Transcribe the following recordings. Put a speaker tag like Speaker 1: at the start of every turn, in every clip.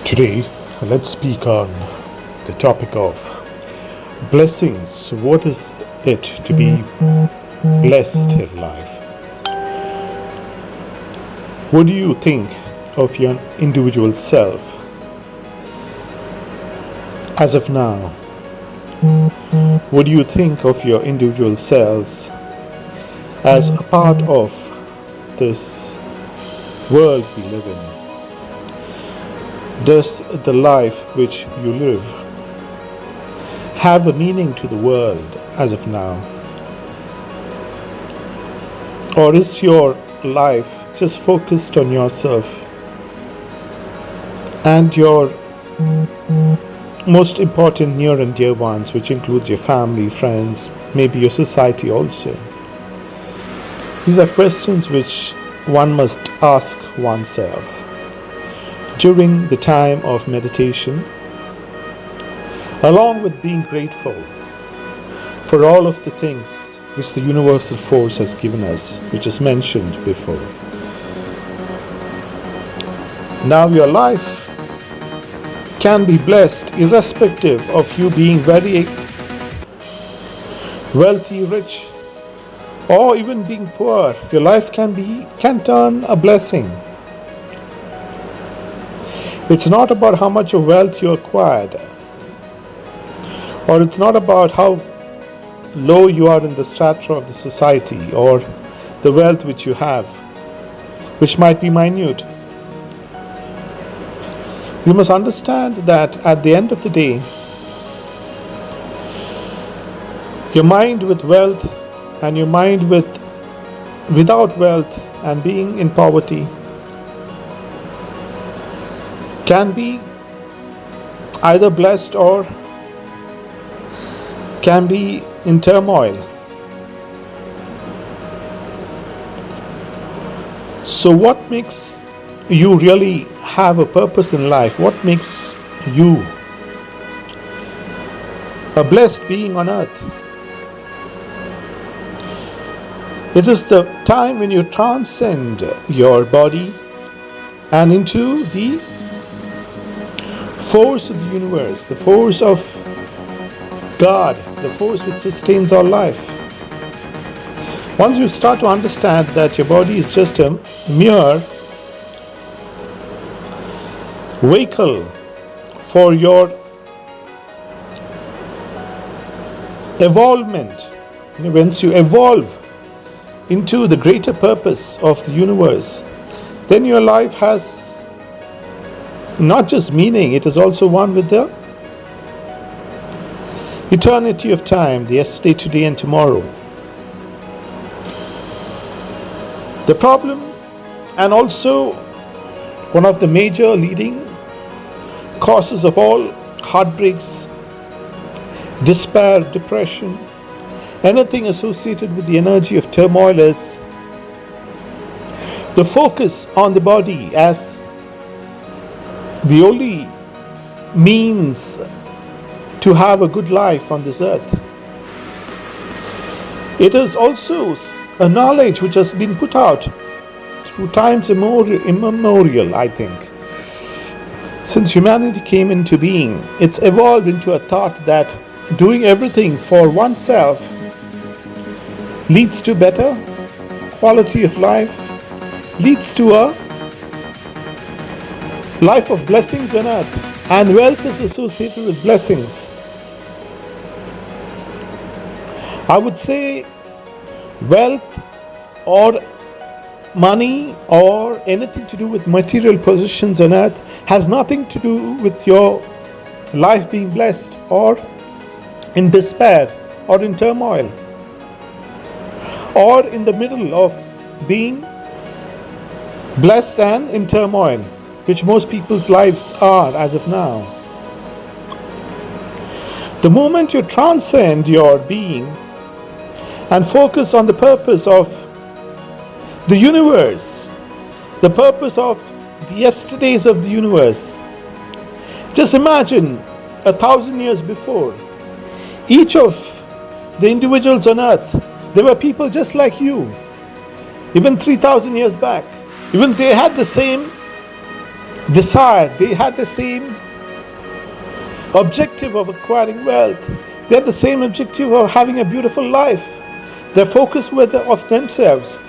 Speaker 1: Today, let's speak on the topic of blessings. What is it to be blessed in life? What do you think of your individual self as of now? What do you think of your individual selves as a part of this world we live in? Does the life which you live have a meaning to the world as of now? Or is your life just focused on yourself and your most important near and dear ones, which includes your family, friends, maybe your society also? These are questions which one must ask oneself during the time of meditation, along with being grateful for all of the things which the universal force has given us, which is mentioned before. Now your life can be blessed irrespective of you being very wealthy, rich, or even being poor. Your life can turn a blessing. It's not about how much of wealth you acquired, or it's not about how low you are in the strata of the society, or the wealth which you have, which might be minute. You must understand that at the end of the day, your mind with wealth and your mind without wealth and being in poverty can be either blessed or can be in turmoil. So what makes you really have a purpose in life? What makes you a blessed being on earth? It is the time when you transcend your body and into the force of the universe, the force of God, the force which sustains all life. Once you start to understand that your body is just a mere vehicle for your evolvement, once you evolve into the greater purpose of the universe, then your life has not just meaning, it is also one with the eternity of time, the yesterday, today, and tomorrow. The problem, and also one of the major leading causes of all heartbreaks, despair, depression, anything associated with the energy of turmoil, is the focus on the body as the only means to have a good life on this earth. It is also a knowledge which has been put out through times immemorial, I think. Since humanity came into being, it's evolved into a thought that doing everything for oneself leads to better quality of life, leads to a life of blessings on earth, and wealth is associated with blessings. I would say wealth or money or anything to do with material possessions on earth has nothing to do with your life being blessed or in despair or in turmoil or in the middle of being blessed and in turmoil, which most people's lives are as of now. The moment you transcend your being and focus on the purpose of the universe, the purpose of the yesterdays of the universe, just imagine 1,000 years before, each of the individuals on earth, they were people just like you. Even 3,000 years back, even they had the same desired, they had the same objective of acquiring wealth. They had the same objective of having a beautiful life. Their focus was of themselves.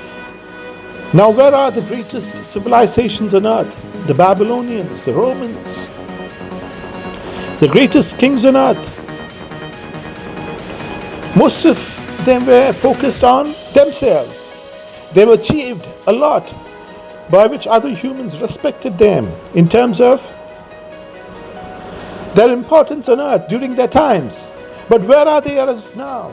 Speaker 1: Now, where are the greatest civilizations on earth? The Babylonians, the Romans, the greatest kings on earth. Most of them were focused on themselves. They've achieved a lot by which other humans respected them in terms of their importance on earth during their times. But where are they as of now?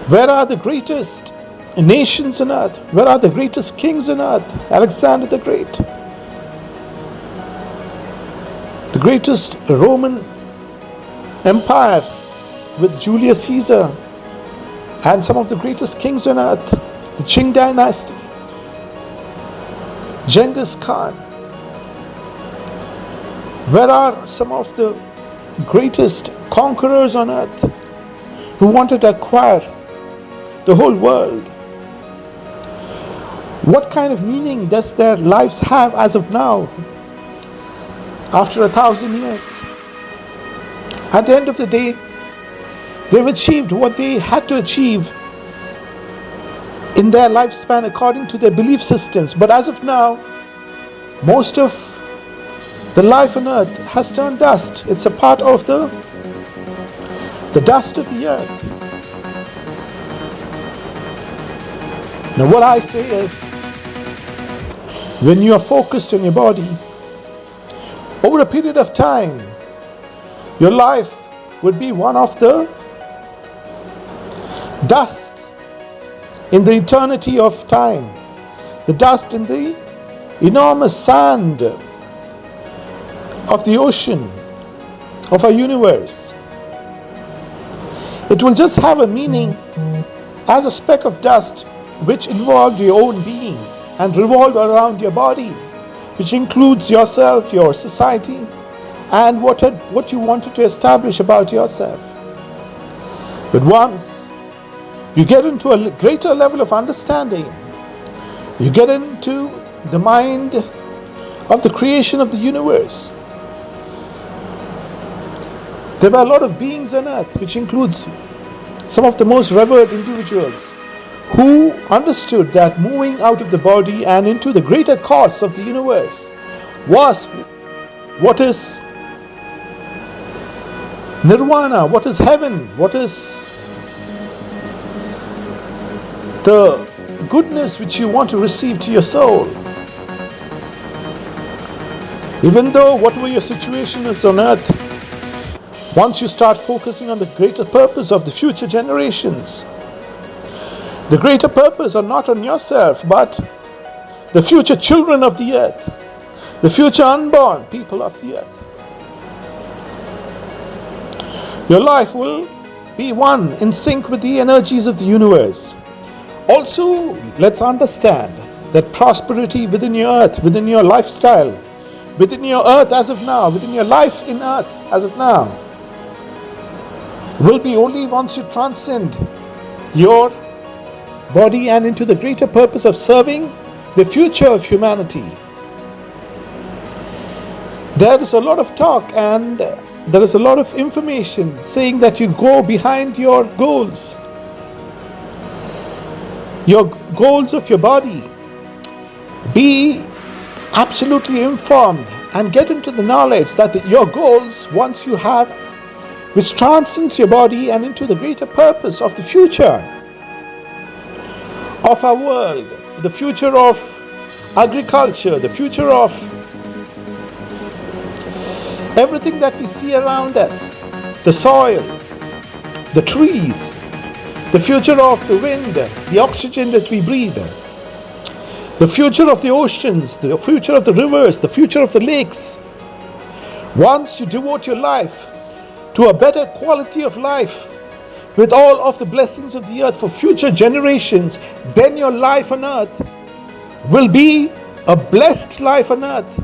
Speaker 1: Where are the greatest nations on earth? Where are the greatest kings on earth? Alexander the Great, the greatest Roman Empire with Julius Caesar, and some of the greatest kings on earth, the Qing dynasty, Genghis Khan. Where are some of the greatest conquerors on earth who wanted to acquire the whole world? What kind of meaning does their lives have as of now, after 1,000 years? At the end of the day, they've achieved what they had to achieve in their lifespan according to their belief systems. But as of now, most of the life on earth has turned dust. It's a part of the dust of the earth. Now, what I say is, when you are focused on your body, over a period of time, your life would be one of the dusts in the eternity of time, the dust in the enormous sand of the ocean, of our universe. It will just have a meaning as a speck of dust which involved your own being and revolved around your body, which includes yourself, your society, and what you wanted to establish about yourself. But once you get into a greater level of understanding, you get into the mind of the creation of the universe. There were a lot of beings on earth, which includes some of the most revered individuals who understood that moving out of the body and into the greater cause of the universe was what is nirvana, what is heaven, what is the goodness which you want to receive to your soul. Even though whatever your situation is on earth, once you start focusing on the greater purpose of the future generations, the greater purpose are not on yourself, but the future children of the earth, the future unborn people of the earth. Your life will be one in sync with the energies of the universe. Also, let's understand that prosperity within your earth, within your lifestyle, within your earth as of now, within your life in earth as of now, will be only once you transcend your body and into the greater purpose of serving the future of humanity. There is a lot of talk and there is a lot of information saying that you go behind your goals of your body. Be absolutely informed and get into the knowledge that your goals, once you have, which transcends your body and into the greater purpose of the future of our world, the future of agriculture, the future of everything that we see around us, the soil, the trees, the future of the wind, the oxygen that we breathe, the future of the oceans, the future of the rivers, the future of the lakes. Once you devote your life to a better quality of life with all of the blessings of the earth for future generations, then your life on earth will be a blessed life on earth,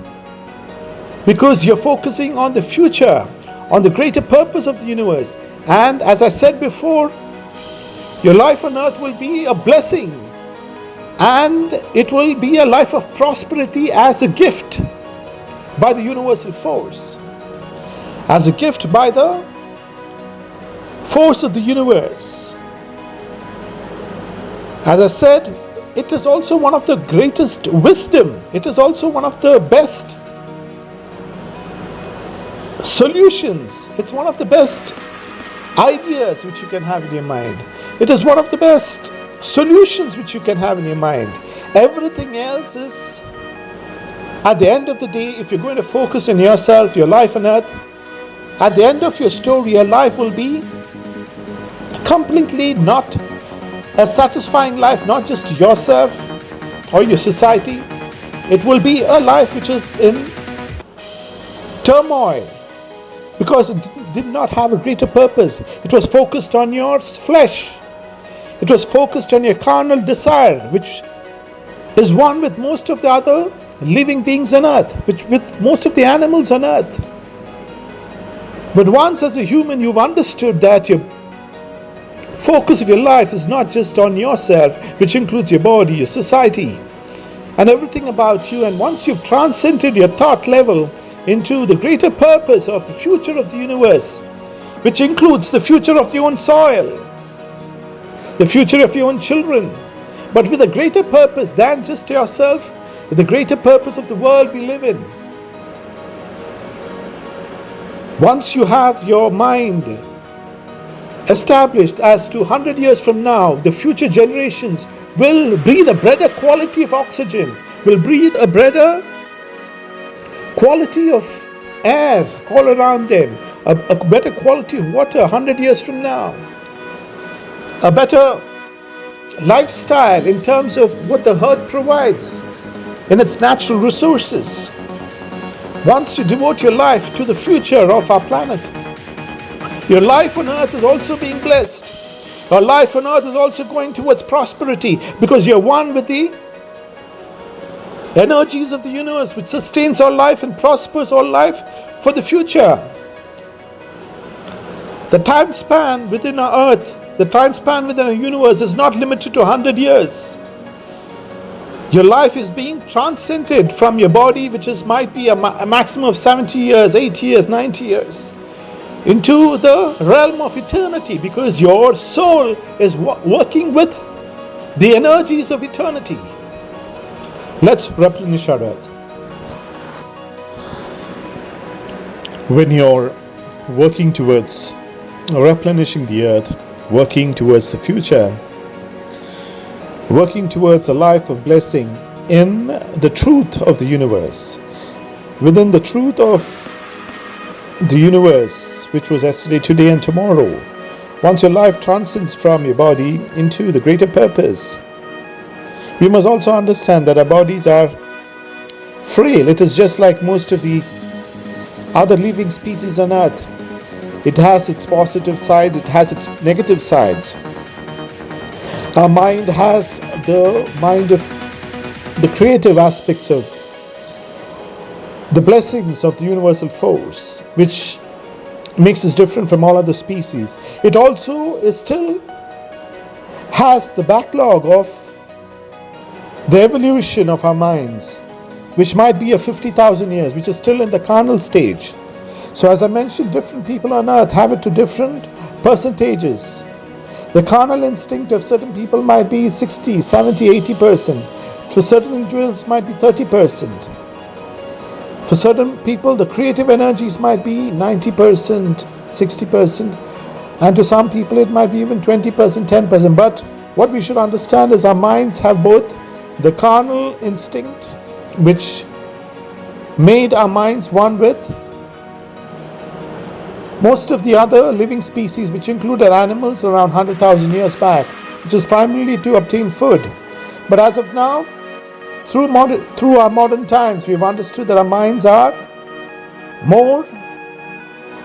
Speaker 1: because you're focusing on the future, on the greater purpose of the universe. And as I said before, your life on earth will be a blessing And it will be a life of prosperity as a gift by the universal force, as a gift by the force of the universe. As I said, it is also one of the greatest wisdom. It is also one of the best solutions. It's one of the best ideas which you can have in your mind. It is one of the best solutions which you can have in your mind. Everything else is, at the end of the day, if you're going to focus on yourself, your life on earth, at the end of your story, your life will be completely not a satisfying life, not just yourself or your society. It will be a life which is in turmoil because it did not have a greater purpose. It was focused on your flesh. It was focused on your carnal desire, which is one with most of the other living beings on earth, which with most of the animals on earth. But once as a human you've understood that your focus of your life is not just on yourself, which includes your body, your society, and everything about you, and once you've transcended your thought level into the greater purpose of the future of the universe, which includes the future of your own soil, the future of your own children, but with a greater purpose than just yourself, with the greater purpose of the world we live in. Once you have your mind established as to 100 years from now, the future generations will breathe a better quality of oxygen, will breathe a better quality of air all around them, a better quality of water 100 years from now, a better lifestyle in terms of what the earth provides in its natural resources. Once you devote your life to the future of our planet, your life on earth is also being blessed. Your life on earth is also going towards prosperity because you're one with the energies of the universe, which sustains our life and prospers our life for the future. The time span within our earth, the time span within our universe is not limited to 100 years. Your life is being transcended from your body, which might be a maximum of 70 years, 80 years, 90 years, into the realm of eternity, because your soul is working with the energies of eternity. Let's replenish our earth. When you're working towards replenishing the earth, working towards the future, working towards a life of blessing in the truth of the universe, within the truth of the universe, which was yesterday, today, and tomorrow. Once your life transcends from your body into the greater purpose, we must also understand that our bodies are frail. It is just like most of the other living species on earth. It has its positive sides, it has its negative sides. Our mind has the mind of the creative aspects of the blessings of the universal force, which makes us different from all other species. It also still has the backlog of the evolution of our minds, which might be a 50,000 years, which is still in the carnal stage. So as I mentioned, different people on earth have it to different percentages. The carnal instinct of certain people might be 60, 70, 80%. For certain individuals might be 30%. For certain people, the creative energies might be 90%, 60%. And to some people, it might be even 20%, 10%. But what we should understand is our minds have both the carnal instinct, which made our minds one with most of the other living species, which included animals around 100,000 years back, which is primarily to obtain food. But as of now, through our modern times, we've understood that our minds are more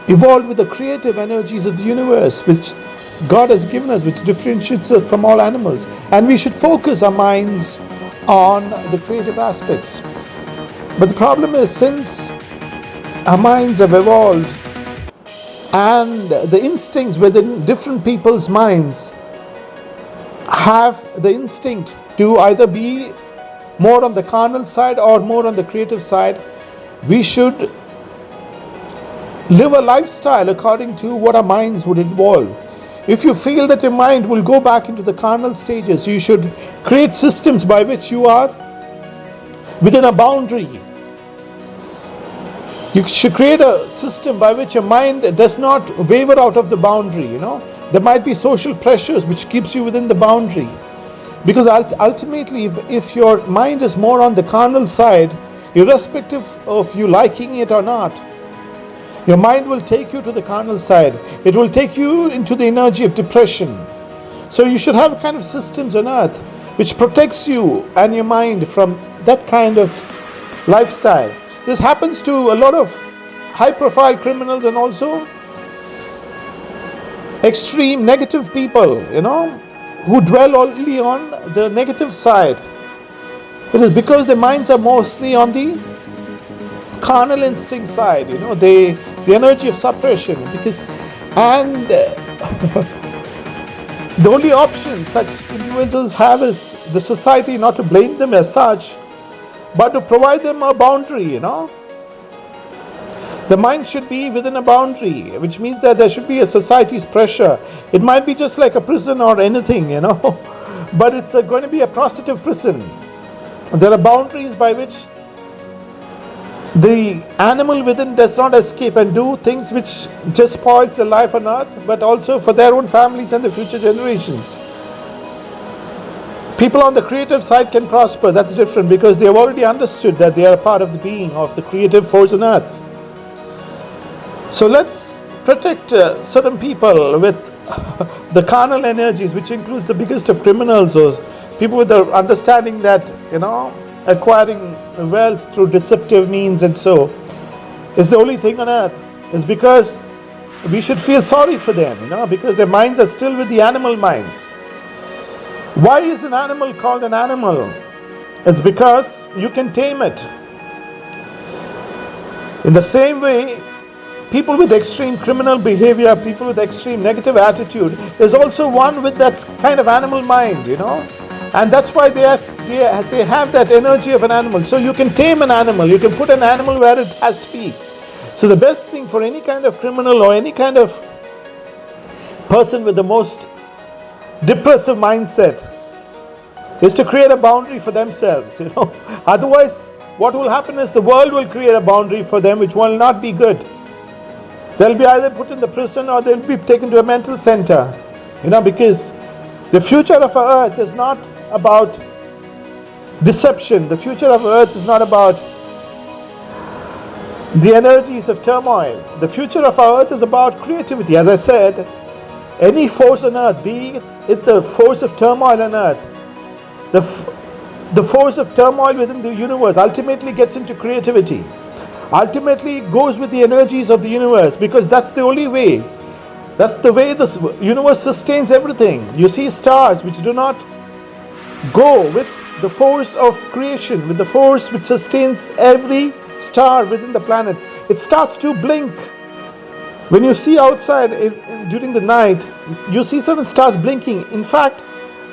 Speaker 1: evolved with the creative energies of the universe, which God has given us, which differentiates us from all animals. And we should focus our minds on the creative aspects. But the problem is, since our minds have evolved and the instincts within different people's minds have the instinct to either be more on the carnal side or more on the creative side. We should live a lifestyle according to what our minds would involve. If you feel that your mind will go back into the carnal stages, you should create systems by which you are within a boundary. You should create a system by which your mind does not waver out of the boundary. There might be social pressures which keeps you within the boundary. Because ultimately, if your mind is more on the carnal side, irrespective of you liking it or not, your mind will take you to the carnal side. It will take you into the energy of depression. So you should have kind of systems on earth which protects you and your mind from that kind of lifestyle. This happens to a lot of high-profile criminals and also extreme negative people, who dwell only on the negative side. It is because their minds are mostly on the carnal instinct side, the energy of suppression. And the only option such individuals have is the society not to blame them as such, but to provide them a boundary. The mind should be within a boundary, which means that there should be a society's pressure. It might be just like a prison or anything, but it's going to be a positive prison. There are boundaries by which the animal within does not escape and do things which just spoils their life on earth, but also for their own families and the future generations. People on the creative side can prosper. That's different because they have already understood that they are a part of the being of the creative force on earth. So let's protect certain people with the carnal energies, which includes the biggest of criminals, or people with the understanding that, acquiring wealth through deceptive means and so is the only thing on earth. Is because we should feel sorry for them, because their minds are still with the animal minds. Why is an animal called an animal? It's because you can tame it. In the same way, people with extreme criminal behavior, people with extreme negative attitude, is also one with that kind of animal mind, and that's why they have that energy of an animal. So you can tame an animal, you can put an animal where it has to be. So the best thing for any kind of criminal or any kind of person with the most depressive mindset is to create a boundary for themselves. Otherwise, what will happen is the world will create a boundary for them which will not be good. They'll be either put in the prison or they'll be taken to a mental center. Because the future of our earth is not about deception. The future of earth is not about the energies of turmoil. The future of our earth is about creativity. As I said, any force on earth, be it the force of turmoil on earth, the force of turmoil within the universe ultimately gets into creativity. Ultimately goes with the energies of the universe, because that's the only way. That's the way this universe sustains everything. You see stars which do not go with the force of creation, with the force which sustains every star within the planets. It starts to blink. When you see outside during the night, you see certain stars blinking. In fact,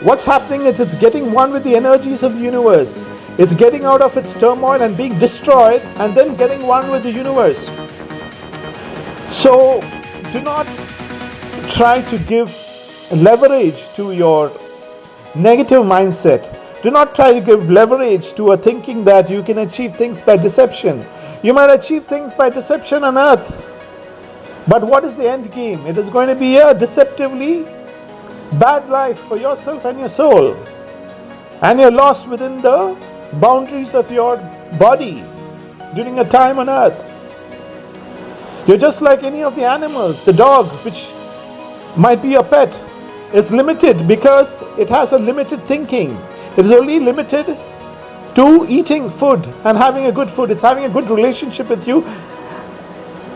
Speaker 1: what's happening is it's getting one with the energies of the universe. It's getting out of its turmoil and being destroyed, and then getting one with the universe. So do not try to give leverage to your negative mindset. Do not try to give leverage to a thinking that you can achieve things by deception. You might achieve things by deception on earth, but what is the end game? It is going to be a deceptively bad life for yourself and your soul, and you're lost within the boundaries of your body during a time on earth. You're just like any of the animals. The dog, which might be a pet, is limited because it has a limited thinking. It is only limited to eating food and having a good food. It's having a good relationship with you,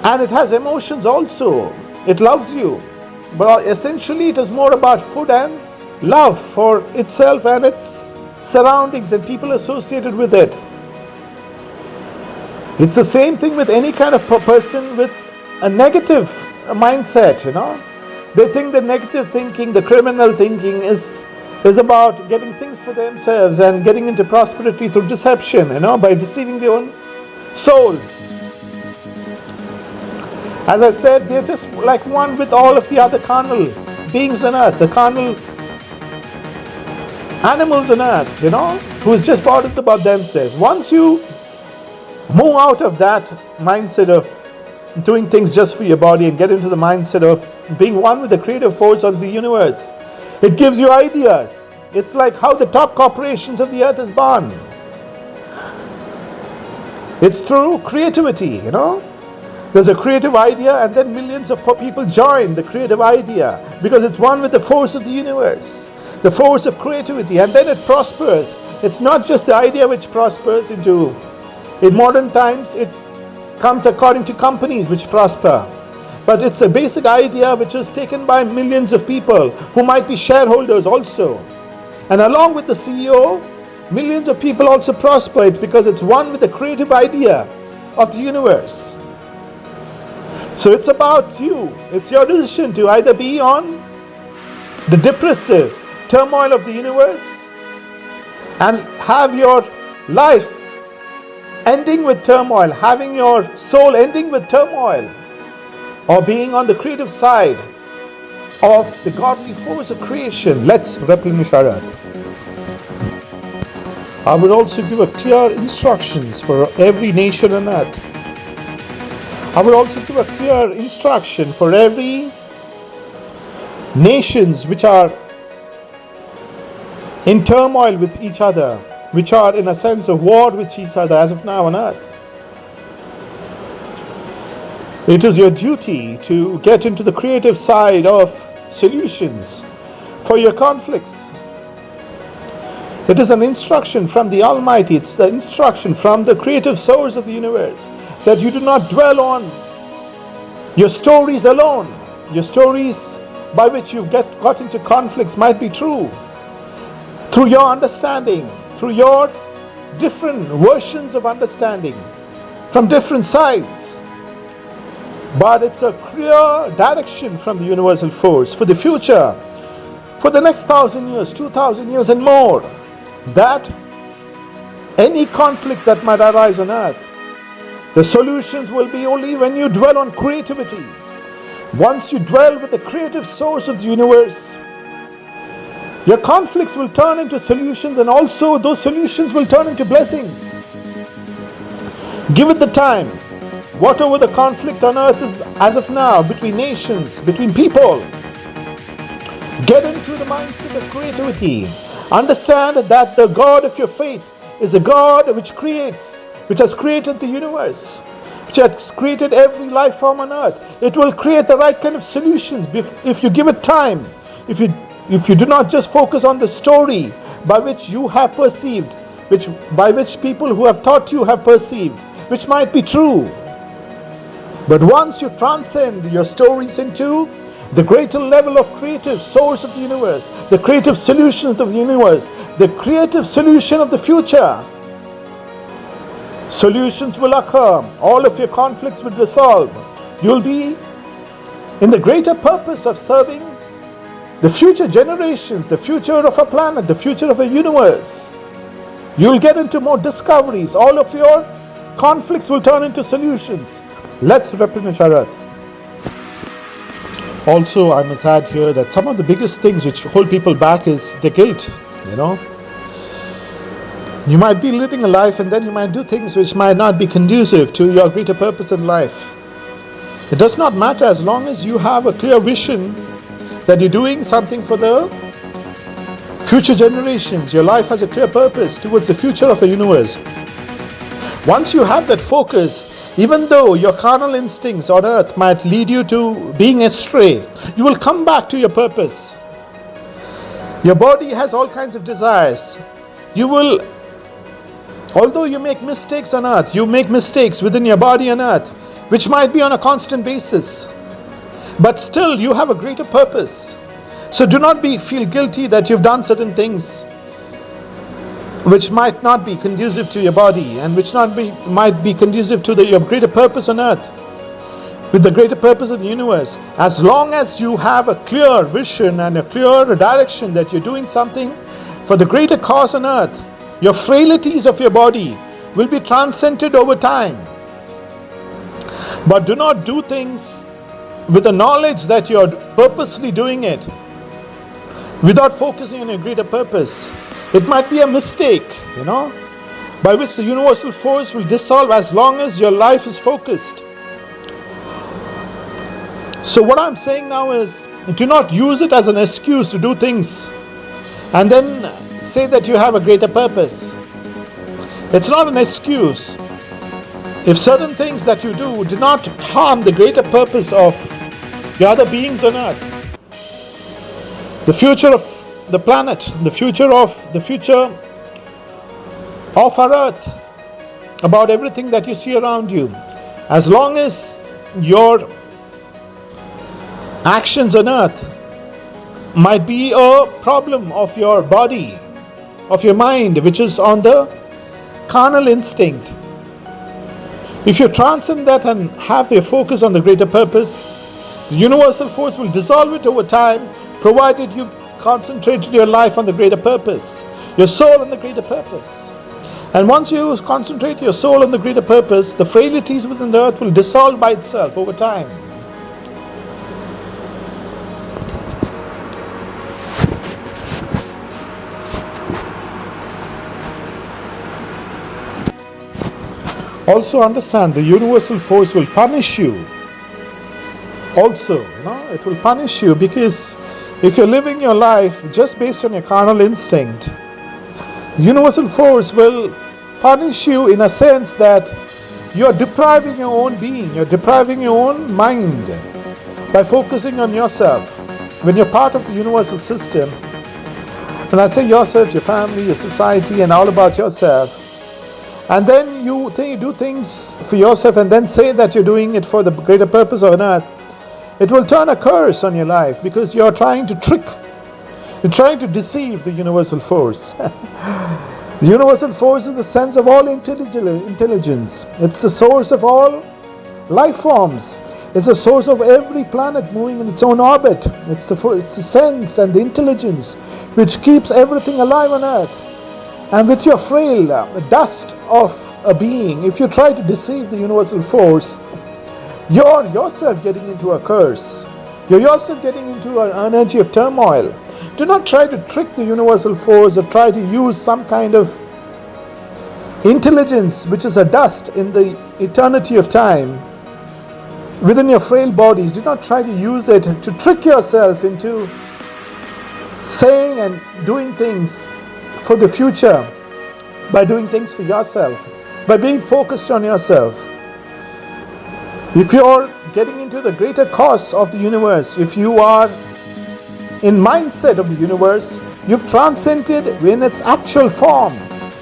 Speaker 1: and it has emotions also. It loves you, but essentially it is more about food and love for itself and its surroundings and people associated with it. It's the same thing with any kind of person with a negative mindset. They think the negative thinking, the criminal thinking is is about getting things for themselves and getting into prosperity through deception, by deceiving their own souls. As I said, they're just like one with all of the other carnal beings on earth, the carnal animals on earth, who is just bothered about themselves. Once you move out of that mindset of doing things just for your body and get into the mindset of being one with the creative force of the universe, it gives you ideas. It's like how the top corporations of the earth is born. It's through creativity, There's a creative idea, and then millions of people join the creative idea because it's one with the force of the universe, the force of creativity, and then it prospers. It's not just the idea which prospers in modern times, it comes according to companies which prosper. But it's a basic idea which is taken by millions of people who might be shareholders also. And along with the CEO, millions of people also prosper. It's because it's one with the creative idea of the universe. So it's about you. It's your decision to either be on the depressive turmoil of the universe and have your life ending with turmoil, having your soul ending with turmoil, or being on the creative side of the godly force of creation. Let's replenish our earth. I would also give a clear instructions for every nation on earth. I will also give a clear instruction for every nations which are in turmoil with each other, which are in a sense of war with each other as of now on earth. It is your duty to get into the creative side of solutions for your conflicts. It is an instruction from the Almighty. It's the instruction from the creative source of the universe that you do not dwell on your stories alone. Your stories by which you got into conflicts might be true. Through your understanding, through your different versions of understanding from different sides. But it's a clear direction from the universal force for the future, for the next 1,000 years, 2,000 years and more, that any conflicts that might arise on earth, the solutions will be only when you dwell on creativity. Once you dwell with the creative source of the universe, your conflicts will turn into solutions, and also those solutions will turn into blessings. Give it the time. Whatever the conflict on earth is as of now, between nations, between people, get into the mindset of creativity. Understand that the God of your faith is a God which creates, which has created the universe, which has created every life form on earth. It will create the right kind of solutions if you give it time. If you do not just focus on the story by which you have perceived, by which people who have taught you have perceived, which might be true. But once you transcend your stories into the greater level of creative source of the universe, the creative solutions of the universe, the creative solution of the future, solutions will occur. All of your conflicts will resolve. You'll be in the greater purpose of serving the future generations, the future of a planet, the future of a universe. You'll get into more discoveries. All of your conflicts will turn into solutions. Let's replenish our earth. Also, I must add here that some of the biggest things which hold people back is the guilt. You might be living a life and then you might do things which might not be conducive to your greater purpose in life. It does not matter as long as you have a clear vision that you're doing something for the future generations. Your life has a clear purpose towards the future of the universe. Once you have that focus, even though your carnal instincts on earth might lead you to being astray, you will come back to your purpose. Your body has all kinds of desires. Although you make mistakes on earth, you make mistakes within your body on earth, which might be on a constant basis. But still, you have a greater purpose. So do not feel guilty that you've done certain things which might not be conducive to your body and which might be conducive to your greater purpose on earth. with the greater purpose of the universe. As long as you have a clear vision and a clear direction that you're doing something for the greater cause on earth, your frailties of your body will be transcended over time. But do not do things with the knowledge that you're purposely doing it without focusing on your greater purpose. It might be a mistake, by which the universal force will dissolve as long as your life is focused. So what I'm saying now is, do not use it as an excuse to do things and then say that you have a greater purpose. It's not an excuse. If certain things that you do not harm the greater purpose of the other beings on earth, the future of the planet, the future of our earth, about everything that you see around you, as long as your actions on earth might be a problem of your body, of your mind, which is on the carnal instinct, if you transcend that and have your focus on the greater purpose, the universal force will dissolve it over time, provided you've concentrated your life on the greater purpose, your soul on the greater purpose. And once you concentrate your soul on the greater purpose, the frailties within the earth will dissolve by itself over time. Also understand, the universal force will punish you. Also, it will punish you, because if you're living your life just based on your carnal instinct, the universal force will punish you in a sense that you're depriving your own being, you're depriving your own mind by focusing on yourself. When you're part of the universal system, when I say yourself, your family, your society, and all about yourself, and then you do things for yourself and then say that you're doing it for the greater purpose of earth, it will turn a curse on your life, because you're trying to you're trying to deceive the universal force. The universal force is the sense of all intelligence. It's the source of all life forms. It's the source of every planet moving in its own orbit. It's the sense and the intelligence which keeps everything alive on earth. And with your frail dust of a being, if you try to deceive the universal force, you're yourself getting into a curse. You're yourself getting into an energy of turmoil. Do not try to trick the universal force or try to use some kind of intelligence which is a dust in the eternity of time within your frail bodies. Do not try to use it to trick yourself into saying and doing things for the future, by doing things for yourself, by being focused on yourself. If you're getting into the greater cause of the universe, if you are in mindset of the universe, you've transcended in its actual form.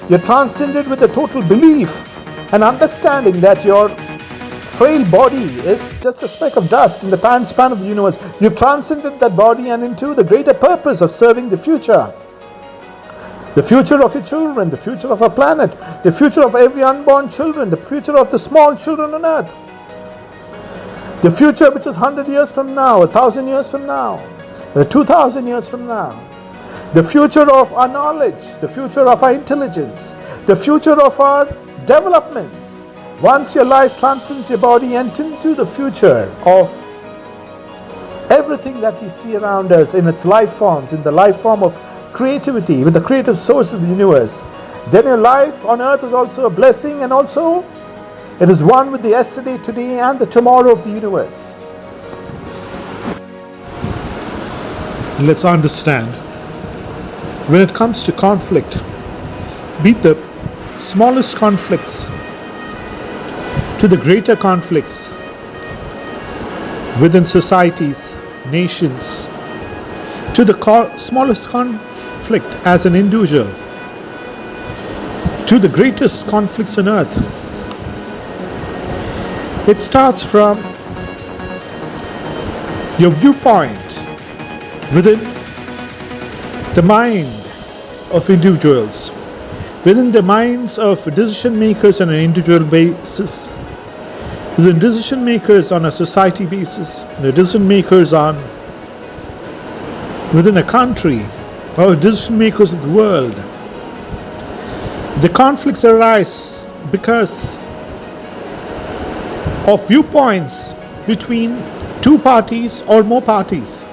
Speaker 1: You're transcended with a total belief and understanding that your frail body is just a speck of dust in the time span of the universe. You've transcended that body and into the greater purpose of serving the future. The future of your children, the future of our planet, the future of every unborn children, the future of the small children on earth. The future which is 100 years from now, 1,000 years from now, 2,000 years from now. The future of our knowledge, the future of our intelligence, the future of our developments. Once your life transcends your body and into the future of everything that we see around us in its life forms, in the life form of creativity, with the creative source of the universe, then your life on earth is also a blessing, and also it is one with the yesterday, today, and the tomorrow of the universe. Let's understand, when it comes to conflict, be it the smallest conflicts to the greater conflicts within societies, nations, to the smallest conflict as an individual, to the greatest conflicts on earth. It starts from your viewpoint within the mind of individuals, within the minds of decision makers on an individual basis. the decision makers on a society basis, the decision makers on within a country, or decision makers of the world. The conflicts arise because of viewpoints between two parties or more parties.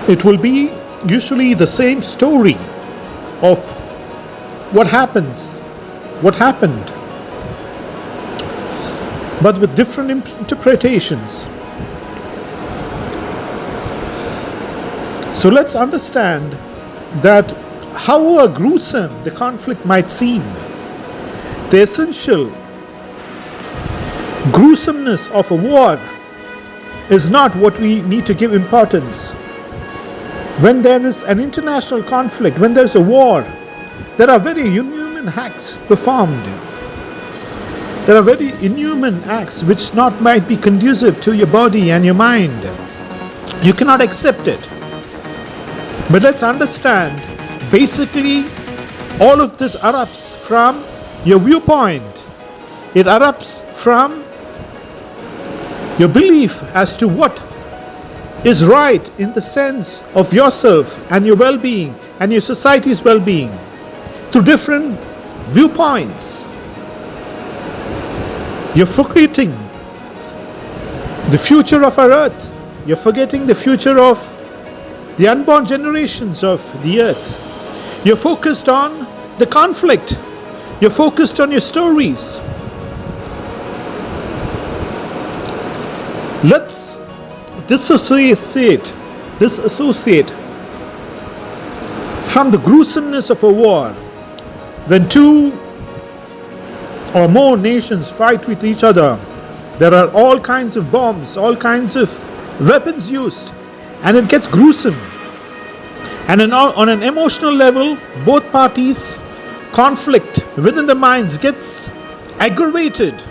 Speaker 1: It will be usually the same story of what happened, but with different interpretations. So let's understand that however gruesome the conflict might seem, the essential gruesomeness of a war is not what we need to give importance. When there is an international conflict, when there is a war, there are very inhuman acts performed. There are very inhuman acts which might be conducive to your body and your mind. You cannot accept it. But let's understand, basically, all of this erupts from your viewpoint. It erupts from your belief as to what is right in the sense of yourself and your well-being and your society's well-being through different viewpoints. You're forgetting the future of our earth. You're forgetting the future of the unborn generations of the earth. You're focused on the conflict. You're focused on your stories. Let's disassociate from the gruesomeness of a war. When two or more nations fight with each other, there are all kinds of bombs, all kinds of weapons used, and it gets gruesome. And on an emotional level, both parties' conflict within the minds gets aggravated.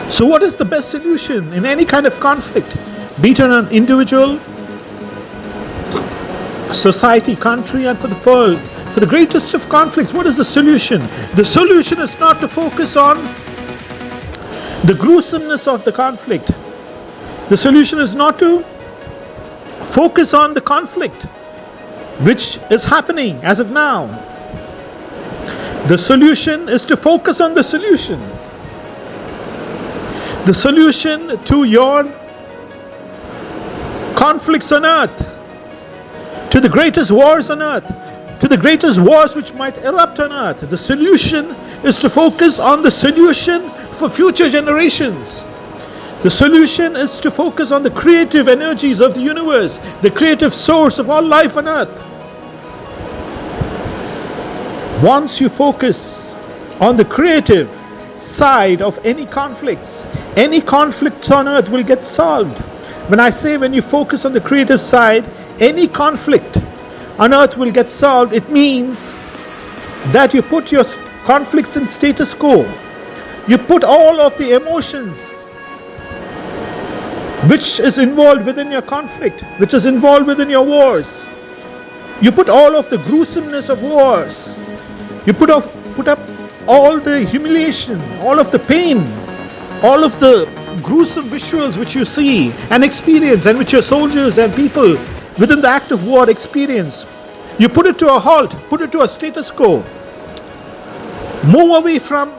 Speaker 1: So what is the best solution in any kind of conflict, be it on an individual, society, country, and for the world? For the greatest of conflicts, what is the solution? The solution is not to focus on the gruesomeness of the conflict. The solution is not to focus on the conflict which is happening as of now. The solution is to focus on the solution. The solution to your conflicts on earth, to the greatest wars on earth, to the greatest wars which might erupt on earth. The solution is to focus on the solution for future generations. The solution is to focus on the creative energies of the universe, the creative source of all life on earth. Once you focus on the creative side of any conflicts on earth will get solved. When I say when you focus on the creative side, any conflict on earth will get solved, it means that you put your conflicts in status quo. You put all of the emotions which is involved within your conflict, which is involved within your wars. You put all of the gruesomeness of wars. You put up all the humiliation, all of the pain, all of the gruesome visuals which you see and experience, and which your soldiers and people within the act of war experience. You put it to a halt, put it to a status quo. Move away from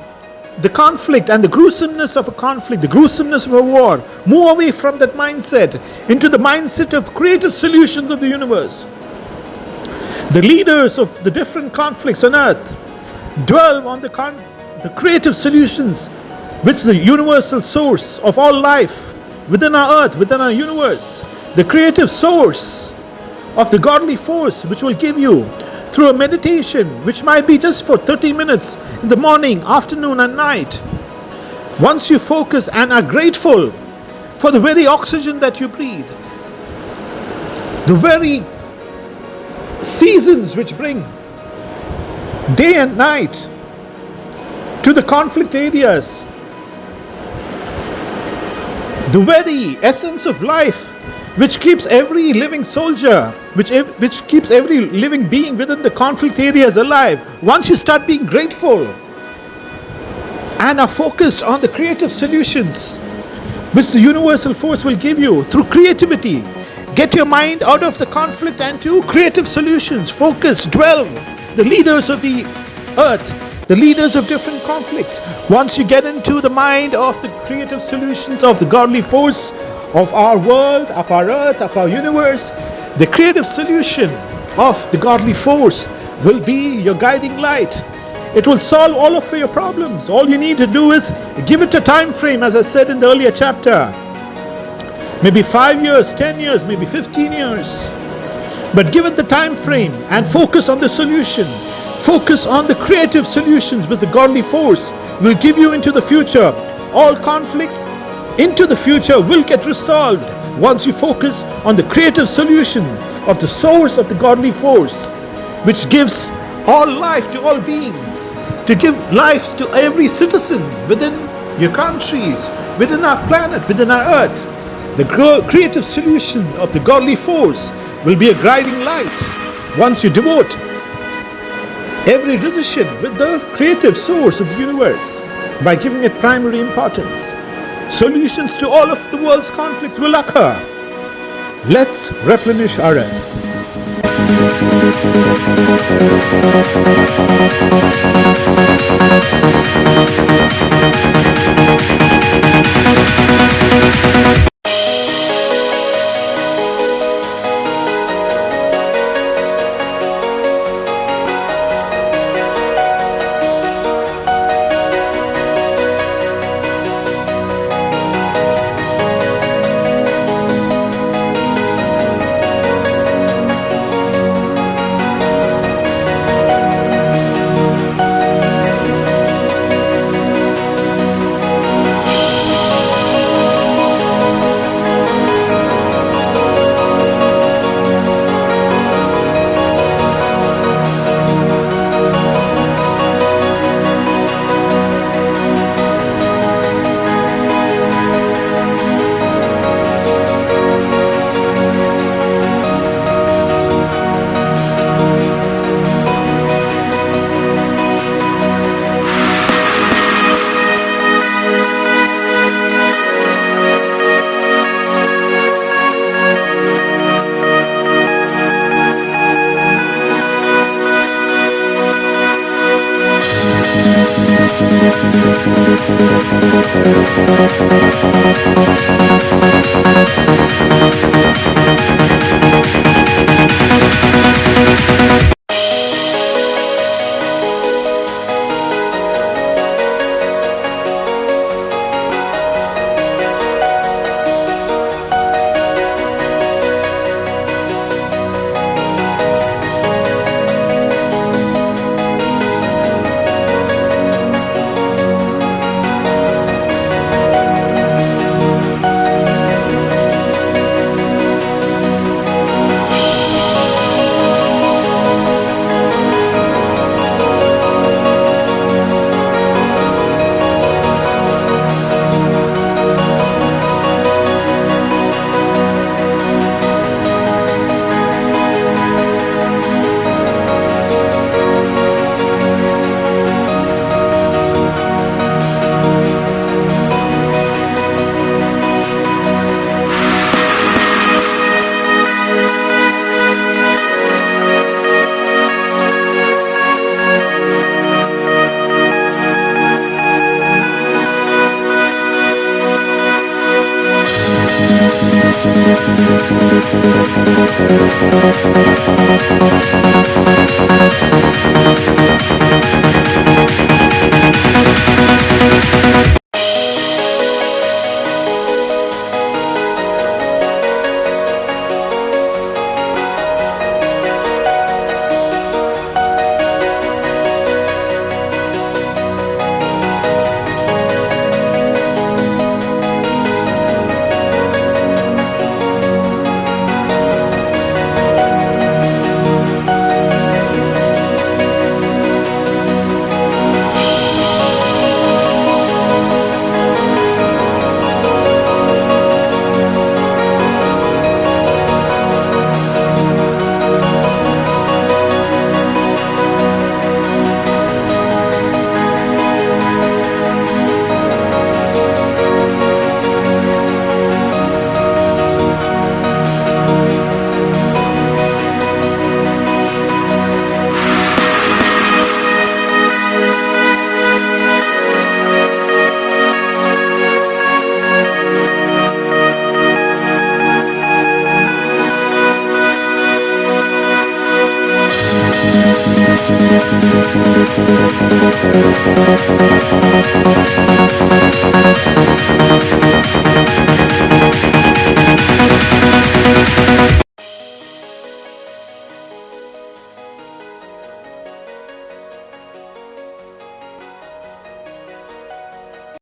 Speaker 1: the conflict and the gruesomeness of a conflict, the gruesomeness of a war. Move away from that mindset into the mindset of creative solutions of the universe. The leaders of the different conflicts on earth dwell on the creative solutions which the universal source of all life within our earth, within our universe, the creative source of the godly force which will give you through a meditation which might be just for 30 minutes in the morning, afternoon and night. Once you focus and are grateful for the very oxygen that you breathe, the very seasons which bring day and night to the conflict areas, the very essence of life which keeps every living soldier, which keeps every living being within the conflict areas alive. Once you start being grateful and are focused on the creative solutions which the universal force will give you through creativity, get your mind out of the conflict and to creative solutions. Focus, dwell. The leaders of the earth, the leaders of different conflicts. Once you get into the mind of the creative solutions of the godly force of our world, of our earth, of our universe, the creative solution of the godly force will be your guiding light. It will solve all of your problems. All you need to do is give it a time frame, as I said in the earlier chapter. Maybe 5 years, 10 years, maybe 15 years. But give it the time frame and focus on the solution. Focus on the creative solutions with the godly force will give you into the future. All conflicts into the future will get resolved once you focus on the creative solution of the source of the godly force, which gives all life to all beings, to give life to every citizen within your countries, within our planet, within our earth. The creative solution of the godly force will be a guiding light once you devote every decision with the creative source of the universe by giving it primary importance. Solutions to all of the world's conflicts will occur. Let's replenish our earth.